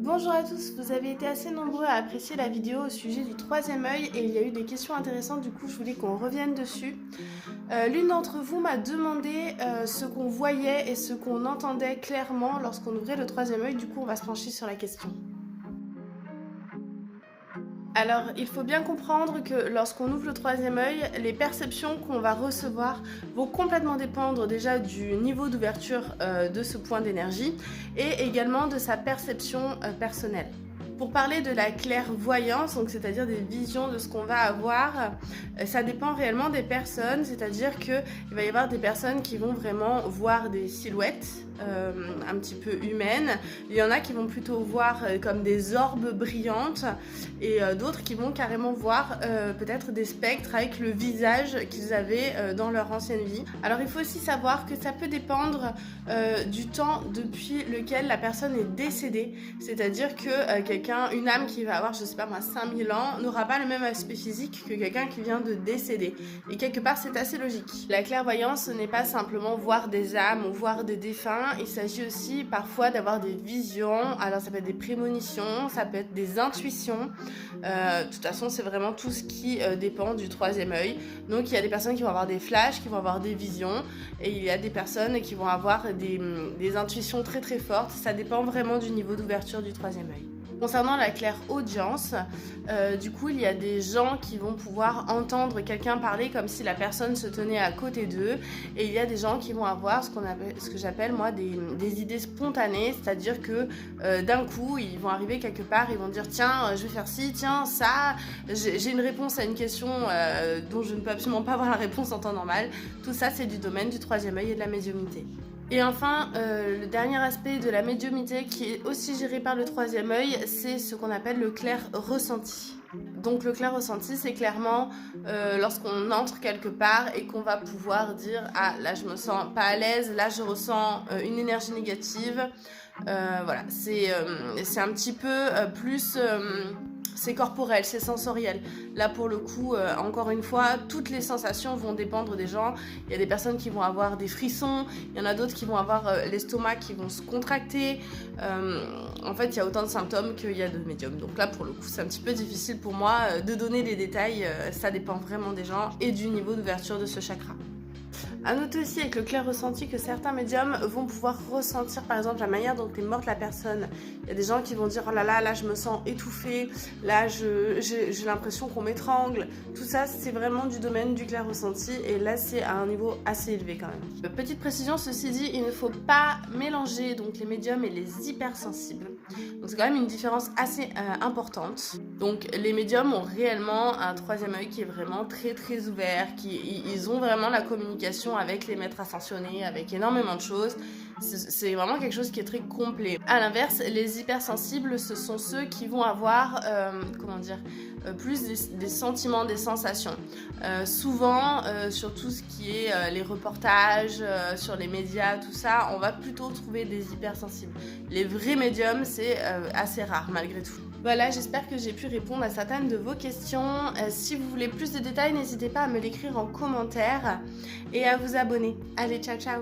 Bonjour à tous, vous avez été assez nombreux à apprécier la vidéo au sujet du troisième œil et il y a eu des questions intéressantes, du coup je voulais qu'on revienne dessus. L'une d'entre vous m'a demandé ce qu'on voyait et ce qu'on entendait clairement lorsqu'on ouvrait le troisième œil, du coup on va se pencher sur la question. Alors, il faut bien comprendre que lorsqu'on ouvre le troisième œil, les perceptions qu'on va recevoir vont complètement dépendre déjà du niveau d'ouverture de ce point d'énergie et également de sa perception personnelle. Pour parler de la clairvoyance, donc c'est-à-dire des visions de ce qu'on va avoir, ça dépend réellement des personnes, c'est-à-dire qu'il va y avoir des personnes qui vont vraiment voir des silhouettes un petit peu humaines, il y en a qui vont plutôt voir comme des orbes brillantes et d'autres qui vont carrément voir peut-être des spectres avec le visage qu'ils avaient dans leur ancienne vie. Alors il faut aussi savoir que ça peut dépendre du temps depuis lequel la personne est décédée, c'est-à-dire que une âme qui va avoir, je sais pas moi, 5000 ans, n'aura pas le même aspect physique que quelqu'un qui vient de décéder. Et quelque part, c'est assez logique. La clairvoyance, ce n'est pas simplement voir des âmes ou voir des défunts, il s'agit aussi parfois d'avoir des visions, alors ça peut être des prémonitions, ça peut être des intuitions. De toute façon, c'est vraiment tout ce qui dépend du troisième œil. Donc, il y a des personnes qui vont avoir des flashs, qui vont avoir des visions, et il y a des personnes qui vont avoir des intuitions très très fortes. Ça dépend vraiment du niveau d'ouverture du troisième œil. Concernant la clairaudience, du coup, il y a des gens qui vont pouvoir entendre quelqu'un parler comme si la personne se tenait à côté d'eux. Et il y a des gens qui vont avoir ce que j'appelle moi des idées spontanées, c'est-à-dire que d'un coup, ils vont arriver quelque part, ils vont dire tiens, je vais faire ci, tiens, ça, j'ai une réponse à une question dont je ne peux absolument pas avoir la réponse en temps normal. Tout ça, c'est du domaine du troisième œil et de la médiumnité. Et enfin, le dernier aspect de la médiumnité qui est aussi géré par le troisième œil, c'est ce qu'on appelle le clair ressenti. Donc le clair ressenti, c'est clairement lorsqu'on entre quelque part et qu'on va pouvoir dire « Ah, là je me sens pas à l'aise, là je ressens une énergie négative. » Voilà, c'est un petit peu plus... c'est corporel, c'est sensoriel. Là, pour le coup, encore une fois, toutes les sensations vont dépendre des gens. Il y a des personnes qui vont avoir des frissons, il y en a d'autres qui vont avoir l'estomac qui vont se contracter. En fait, il y a autant de symptômes qu'il y a de médiums. Donc là, pour le coup, c'est un petit peu difficile pour moi de donner des détails. Ça dépend vraiment des gens et du niveau d'ouverture de ce chakra. À noter aussi avec le clair ressenti que certains médiums vont pouvoir ressentir par exemple la manière dont est morte la personne. Il y a des gens qui vont dire oh là là, là je me sens étouffée, là j'ai l'impression qu'on m'étrangle. Tout ça c'est vraiment du domaine du clair ressenti et là c'est à un niveau assez élevé quand même. Petite précision, ceci dit, il ne faut pas mélanger donc les médiums et les hypersensibles. Donc c'est quand même une différence assez importante. Donc les médiums ont réellement un troisième œil qui est vraiment très très ouvert, ils ont vraiment la communication avec les maîtres ascensionnés, avec énormément de choses. C'est vraiment quelque chose qui est très complet. À l'inverse, les hypersensibles, ce sont ceux qui vont avoir, plus des sentiments, des sensations. Souvent, sur tout ce qui est les reportages, sur les médias, tout ça, on va plutôt trouver des hypersensibles. Les vrais médiums, c'est assez rare malgré tout. Voilà, j'espère que j'ai pu répondre à certaines de vos questions. Si vous voulez plus de détails, n'hésitez pas à me l'écrire en commentaire et à vous abonner. Allez, ciao ciao!